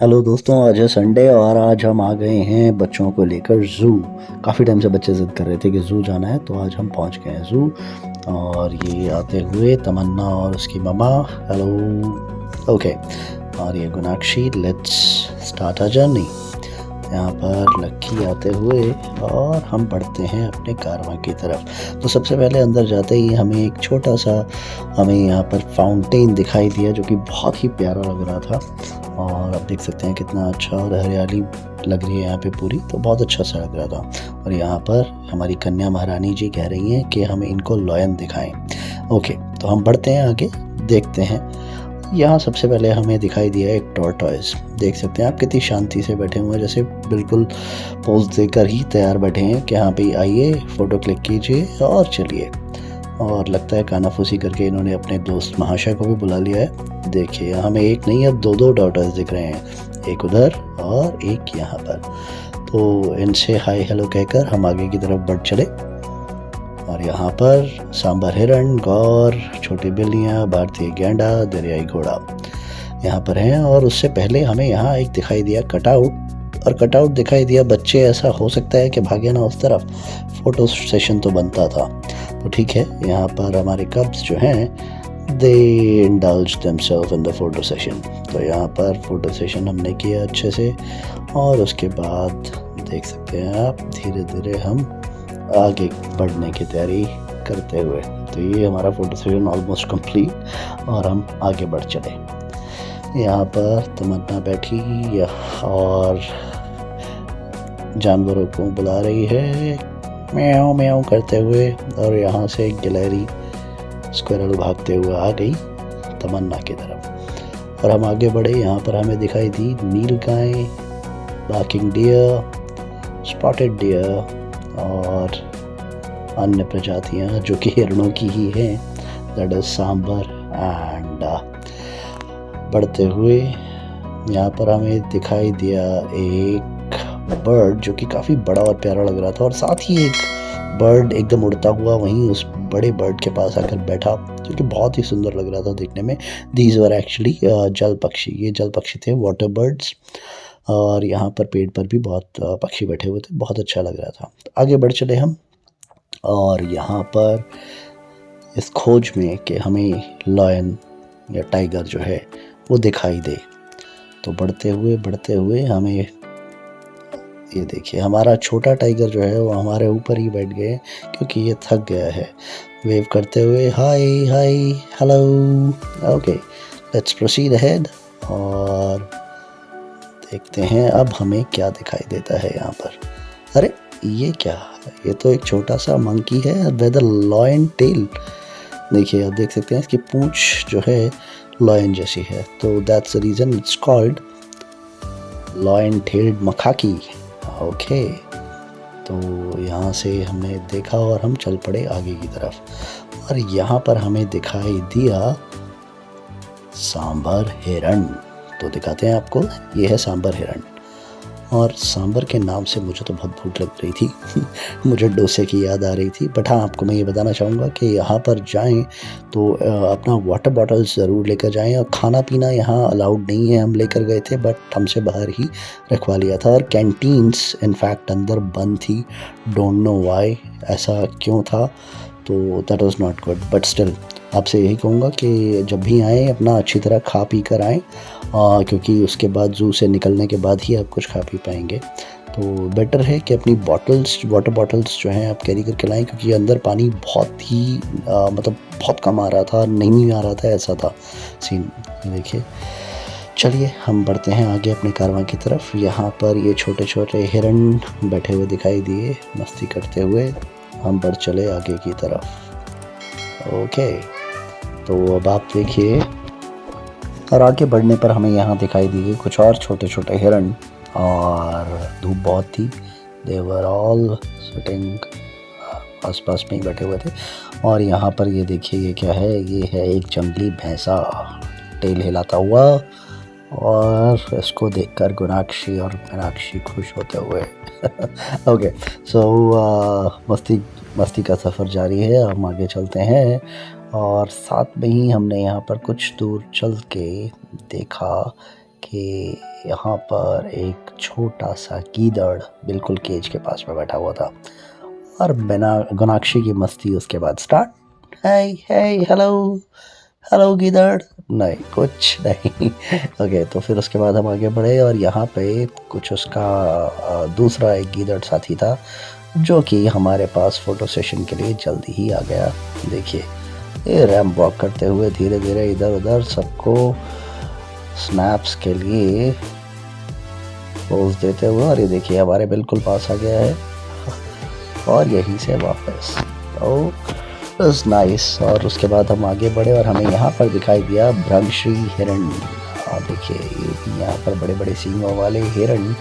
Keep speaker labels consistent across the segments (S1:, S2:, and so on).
S1: Hello दोस्तों, आज है संडे और आज हम आ गए हैं बच्चों को लेकर ज़ू। काफ़ी टाइम से बच्चे ज़िद कर रहे थे कि ज़ू जाना है, तो आज हम पहुंच गए हैं ज़ू। और ये आते हुए तमन्ना और उसकी मम्मा, हेलो, ओके। और ये गुनाक्षी, लेट्स स्टार्ट अ जर्नी। यहाँ पर लक्की आते हुए और हम बढ़ते हैं अपने कारवां की तरफ। तो सबसे पहले अंदर जाते ही हमें एक छोटा सा यहाँ पर फाउंटेन दिखाई दिया, जो कि बहुत ही प्यारा लग रहा था। और आप देख सकते हैं कितना अच्छा और हरियाली लग रही है यहाँ पे पूरी, तो बहुत अच्छा सा लग रहा था। और यहाँ पर हमारी कन्या महारानी जी कह रही हैं कि हमें इनको लॉयन दिखाएं। ओके, तो हम बढ़ते हैं आगे, देखते हैं। यहाँ सबसे पहले हमें दिखाई दिया एक टॉर्टॉइस। देख सकते हैं आप कितनी शांति से बैठे हुए हैं, जैसे बिल्कुल पोज देकर ही तैयार बैठे हैं कि हाँ भाई आइए, फ़ोटो क्लिक कीजिए और चलिए। और लगता है कानाफूसी करके इन्होंने अपने दोस्त महाशय को भी बुला लिया है। देखिए, हमें एक नहीं अब दो टॉर्टॉइस दिख रहे हैं, एक उधर और एक यहाँ पर। तो इनसे हाय हेलो कहकर हम आगे की तरफ बढ़ चले। और यहाँ पर सांबर हिरण, गौर, छोटी बिल्लियाँ, भारतीय गैंडा, दरियाई घोड़ा यहाँ पर हैं। और उससे पहले हमें यहाँ एक दिखाई दिया कटआउट, और कटआउट दिखाई दिया बच्चे, ऐसा हो सकता है कि भागे ना उस तरफ, फ़ोटो सेशन तो बनता था। तो ठीक है, यहाँ पर हमारे कब्स जो हैं they indulge themselves in the photo session. तो यहाँ पर फ़ोटो सेशन हमने किया अच्छे से, और उसके बाद देख सकते हैं आप धीरे धीरे हम आगे बढ़ने की तैयारी करते हुए। तो ये हमारा फ़ोटो सेशन ऑलमोस्ट कंप्लीट और हम आगे बढ़ चले। यहाँ पर तमन्ना बैठी और जानवरों को बुला रही है म्याऊं म्याऊं करते हुए, और यहाँ से एक गिलहरी स्क्विरल भागते हुए आ गई तमन्ना की तरफ। और हम आगे बढ़े, यहाँ पर हमें दिखाई दी नीलगाय, बार्किंग डियर, स्पॉटेड डियर और अन्य प्रजातियाँ जो कि हिरणों की ही हैं, दैट इज सांबर एंड। बढ़ते हुए यहाँ पर हमें दिखाई दिया एक बर्ड जो कि काफ़ी बड़ा और प्यारा लग रहा था, और साथ ही एक बर्ड एकदम उड़ता हुआ वहीं उस बड़े बर्ड के पास आकर बैठा, जो कि बहुत ही सुंदर लग रहा था देखने में। दीज वर एक्चुअली जल पक्षी, ये जल पक्षी थे, वाटर बर्ड्स। और यहाँ पर पेड़ पर भी बहुत पक्षी बैठे हुए थे, बहुत अच्छा लग रहा था। आगे बढ़ चले हम, और यहाँ पर इस खोज में कि हमें लॉयन या टाइगर जो है वो दिखाई दे, तो बढ़ते हुए हमें ये देखिए, हमारा छोटा टाइगर जो है वो हमारे ऊपर ही बैठ गए क्योंकि ये थक गया है। वेव करते हुए hi hi hello, okay let's proceed ahead. और देखते हैं अब हमें क्या दिखाई देता है यहाँ पर। अरे ये क्या, ये तो एक छोटा सा मंकी है विद अ लॉयन टेल। देखिए, आप देख सकते हैं इसकी पूंछ जो है लॉयन जैसी है, तो that's the reason it's called lion tailed macaque. Okay, तो यहाँ से हमने देखा और हम चल पड़े आगे की तरफ। और यहाँ पर हमें दिखाई दिया सांबर हिरण। तो दिखाते हैं आपको, ये है सांबर हिरण। और सांबर के नाम से मुझे तो बहुत भूख लग रही थी मुझे डोसे की याद आ रही थी। बट हाँ, आपको मैं ये बताना चाहूँगा कि यहाँ पर जाएं तो अपना वाटर बॉटल्स ज़रूर लेकर जाएं, और खाना पीना यहाँ अलाउड नहीं है। हम लेकर गए थे बट हमसे बाहर ही रखवा लिया था, और कैंटीन्स इनफैक्ट अंदर बंद थी। डोंट नो वाई, ऐसा क्यों था, तो that was not good. But still आपसे यही कहूँगा कि जब भी आएँ अपना अच्छी तरह खा पी कर आएँ, क्योंकि उसके बाद ज़ू से निकलने के बाद ही आप कुछ खा पी पाएंगे। तो बेटर है कि अपनी बॉटल्स, वाटर बॉटल्स जो हैं आप कैरी करके लाएँ, क्योंकि अंदर पानी बहुत ही मतलब बहुत कम आ रहा था, नहीं आ रहा था, ऐसा था सीन। देखिए, चलिए हम बढ़ते हैं आगे अपने कारवां की तरफ। यहाँ पर ये छोटे छोटे हिरण बैठे हुए दिखाई दिए मस्ती करते हुए। हम बढ़ चले आगे की तरफ। ओके, तो अब आप देखिए, और आगे बढ़ने पर हमें यहाँ दिखाई दी कुछ और छोटे छोटे हिरण, और धूप बहुत थी। दे वर ऑल सिटिंग, आसपास में ही बैठे हुए थे। और यहाँ पर ये देखिए, ये क्या है, ये है एक जंगली भैंसा टेल हिलाता हुआ, और इसको देखकर गुनाक्षी और मीनाक्षी खुश होते हुए ओके, सो मस्ती का सफ़र जारी है, हम आगे चलते हैं। और साथ में ही हमने यहाँ पर कुछ दूर चल के देखा कि यहाँ पर एक छोटा सा गीदड़ बिल्कुल केज के पास में बैठा हुआ था और बिना गुनाक्षी की मस्ती उसके बाद स्टार्ट। हे हे हेलो हेलो गीदड़, नहीं कुछ नहीं। ओके, तो फिर उसके बाद हम आगे बढ़े और यहाँ पे कुछ उसका दूसरा एक गीदड़ साथी था जो कि हमारे पास फ़ोटो सेशन के लिए जल्दी ही आ गया। देखिए ये रैंप वॉक करते हुए धीरे धीरे इधर उधर सबको स्नैप्स के लिए पोज देते हुए, और ये देखिए हमारे बिल्कुल पास आ गया है और यहीं से वापस। तो इट्स नाइस। और उसके बाद हम आगे बढ़े और हमें यहाँ पर दिखाई दिया भ्रंगश्री हिरण। और देखिए ये भी यहाँ पर बड़े बड़े सींगों वाले हिरण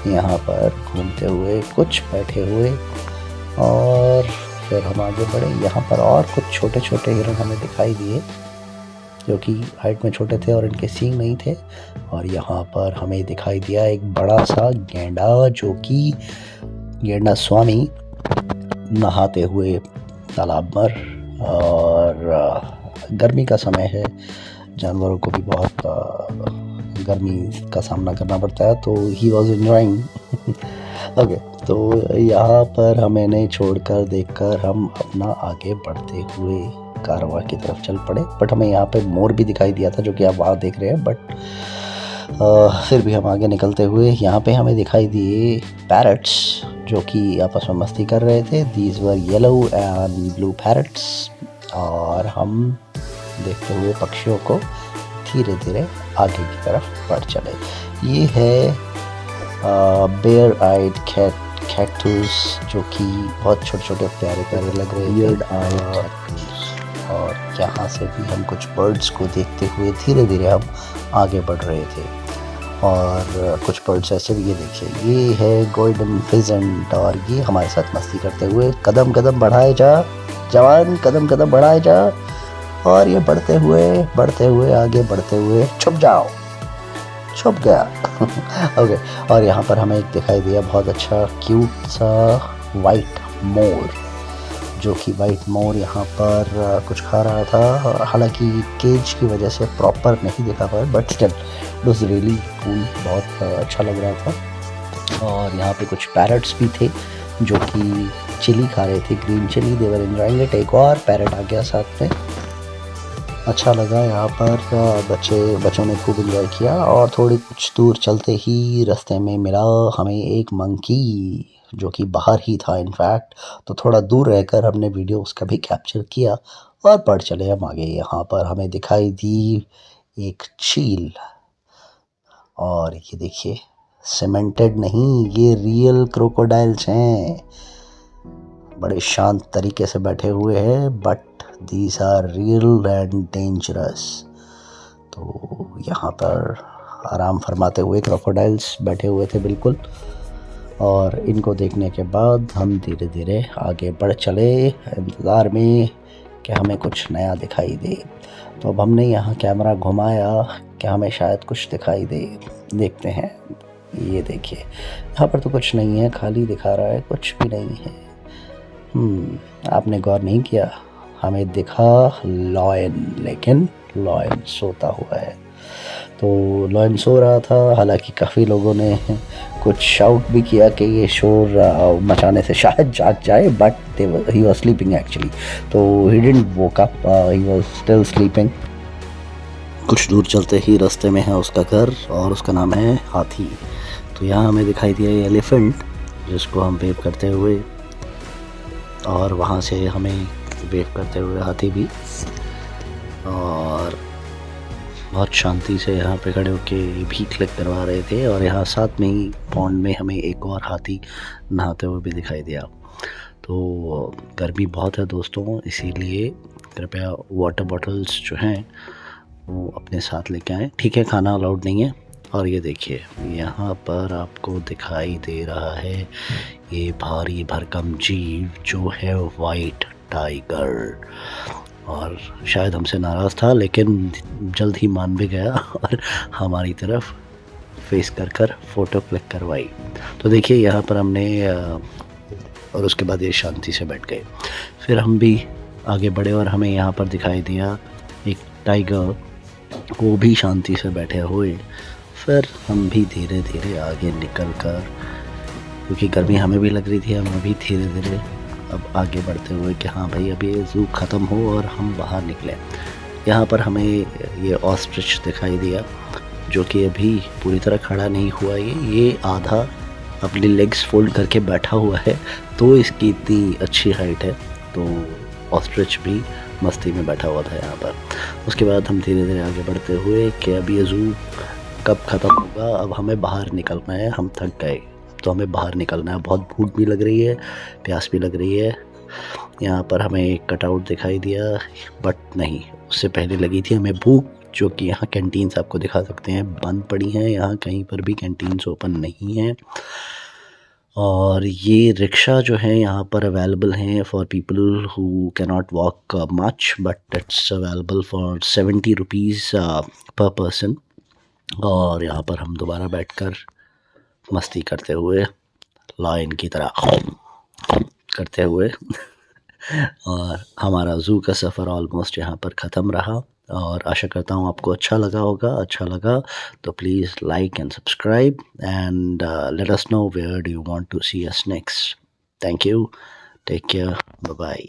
S1: यहाँ पर घूमते हुए, कुछ बैठे हुए। और फिर हम आगे बढ़े, यहाँ पर और कुछ छोटे छोटे हिरण हमें दिखाई दिए जो कि हाइट में छोटे थे और इनके सींग नहीं थे। और यहाँ पर हमें दिखाई दिया एक बड़ा सा गैंडा जो कि गैंडा स्वामी नहाते हुए तालाब पर। और गर्मी का समय है, जानवरों को भी बहुत गर्मी का सामना करना पड़ता है, तो ही वॉज एंजॉइंग। ओके, तो यहाँ पर हमें नहीं छोड़कर देखकर हम अपना आगे बढ़ते हुए कारवां की तरफ चल पड़े। बट हमें यहाँ पे मोर भी दिखाई दिया था जो कि आप वहाँ देख रहे हैं। बट फिर भी हम आगे निकलते हुए यहाँ पे हमें दिखाई दिए पैरट्स जो कि आपस में मस्ती कर रहे थे। These were yellow and blue parrots. और हम देखते हुए पक्षियों को धीरे धीरे आगे की तरफ बढ़ चले। ये है बेयर आइड कैक्टस जो कि बहुत छोटे छोटे प्यारे प्यारे लग रहे हैं। और यहाँ से भी हम कुछ बर्ड्स को देखते हुए धीरे धीरे हम आगे बढ़ रहे थे। और कुछ बर्ड्स ऐसे भी, ये देखिए ये है गोल्डन फिजेंट और ये हमारे साथ मस्ती करते हुए कदम कदम बढ़ाए जा जवान, कदम कदम बढ़ाए जा। और ये बढ़ते हुए आगे बढ़ते हुए छुप जाओ, छुप गया। ओके, और यहाँ पर हमें एक दिखाई दिया बहुत अच्छा क्यूट सा वाइट मोर जो कि वाइट मोर यहाँ पर कुछ खा रहा था। हालांकि केज की वजह से प्रॉपर नहीं दिखा पाया, but still it was really cool, बहुत अच्छा लग रहा था। और यहाँ पे कुछ पैरट्स भी थे जो कि चिली खा रहे थे, green chilli. They're enjoying it. एक और पैरट आ गया साथ में, अच्छा लगा। यहाँ पर बच्चों ने खूब एंजॉय किया। और थोड़ी कुछ दूर चलते ही रास्ते में मिला हमें एक मंकी जो कि बाहर ही था इनफैक्ट। तो थोड़ा दूर रहकर हमने वीडियो उसका भी कैप्चर किया और बढ़ चले हम आगे। यहाँ पर हमें दिखाई दी एक चील, और ये देखिए सीमेंटेड नहीं, ये रियल क्रोकोडाइल्स हैं। बड़े शांत तरीके से बैठे हुए हैं, but these are real and dangerous. तो यहाँ पर आराम फरमाते हुए क्रोकोडाइल्स बैठे हुए थे बिल्कुल। और इनको देखने के बाद हम धीरे धीरे आगे बढ़ चले इंतज़ार में कि हमें कुछ नया दिखाई दे। तो अब हमने यहाँ कैमरा घुमाया कि हमें शायद कुछ दिखाई दे। देखते हैं, ये देखिए यहाँ पर तो कुछ नहीं है, खाली दिखा रहा है, कुछ भी नहीं है। आपने गौर नहीं किया, हमें दिखा लॉयन, लेकिन लॉयन सोता हुआ है। तो लॉयन सो रहा था। हालांकि काफ़ी लोगों ने कुछ शाउट भी किया कि ये शोर मचाने से शायद जाग जाए, but he was sleeping actually. तो he didn't woke up, he was still sleeping. कुछ दूर चलते ही रास्ते में है उसका घर और उसका नाम है हाथी। तो यहाँ हमें दिखाई दिया ये एलिफेंट जिसको हम वेव करते हुए, और वहाँ से हमें वेव करते हुए हाथी भी। और बहुत शांति से यहाँ पे खड़े होके भी क्लिक करवा रहे थे। और यहाँ साथ में ही पॉन्ड में हमें एक और हाथी नहाते हुए भी दिखाई दिया। तो गर्मी बहुत है दोस्तों, इसीलिए कृपया वाटर बॉटल्स जो हैं वो अपने साथ लेके आएँ। ठीक है, खाना अलाउड नहीं है। और ये देखिए यहाँ पर आपको दिखाई दे रहा है ये भारी भरकम जीव जो है वाइट टाइगर। और शायद हमसे नाराज़ था, लेकिन जल्द ही मान भी गया और हमारी तरफ फेस कर फ़ोटो क्लिक करवाई। तो देखिए यहाँ पर हमने और उसके बाद ये शांति से बैठ गए। फिर हम भी आगे बढ़े और हमें यहाँ पर दिखाई दिया एक टाइगर, वो भी शांति से बैठे हुए फिर हम भी धीरे धीरे आगे निकल कर, क्योंकि गर्मी हमें भी लग रही थी, हम भी धीरे धीरे अब आगे बढ़ते हुए कि हाँ भाई अब ये ज़ू ख़त्म हो और हम बाहर निकलें। यहाँ पर हमें ये ऑस्ट्रिच दिखाई दिया, जो कि अभी पूरी तरह खड़ा नहीं हुआ। ये आधा अपनी लेग्स फोल्ड करके बैठा हुआ है, तो इसकी इतनी अच्छी हाइट है। तो ऑस्ट्रिच भी मस्ती में बैठा हुआ था यहाँ पर। उसके बाद हम धीरे धीरे आगे बढ़ते हुए कि अब ये ज़ू कब ख़त्म होगा, अब हमें बाहर निकलना है, हम थक गए, तो हमें बाहर निकलना है। बहुत भूख भी लग रही है, प्यास भी लग रही है। यहाँ पर हमें एक कटआउट दिखाई दिया, बट नहीं, उससे पहले लगी थी हमें भूख, जो कि यहाँ कैंटीन्स आपको दिखा सकते हैं बंद पड़ी हैं। यहाँ कहीं पर भी कैंटीन्स ओपन नहीं हैं। और ये रिक्शा जो है यहाँ पर अवेलेबल हैं for people who can not walk much, but it's available for 70 rupees पर पर्सन। और यहाँ पर हम दोबारा बैठकर मस्ती करते हुए, लायन की तरह करते हुए और हमारा ज़ू का सफ़र ऑलमोस्ट यहाँ पर ख़त्म रहा। और आशा करता हूँ आपको अच्छा लगा होगा। अच्छा लगा तो please like and subscribe and let us know where do you want to see us next. Thank you, take care, bye bye.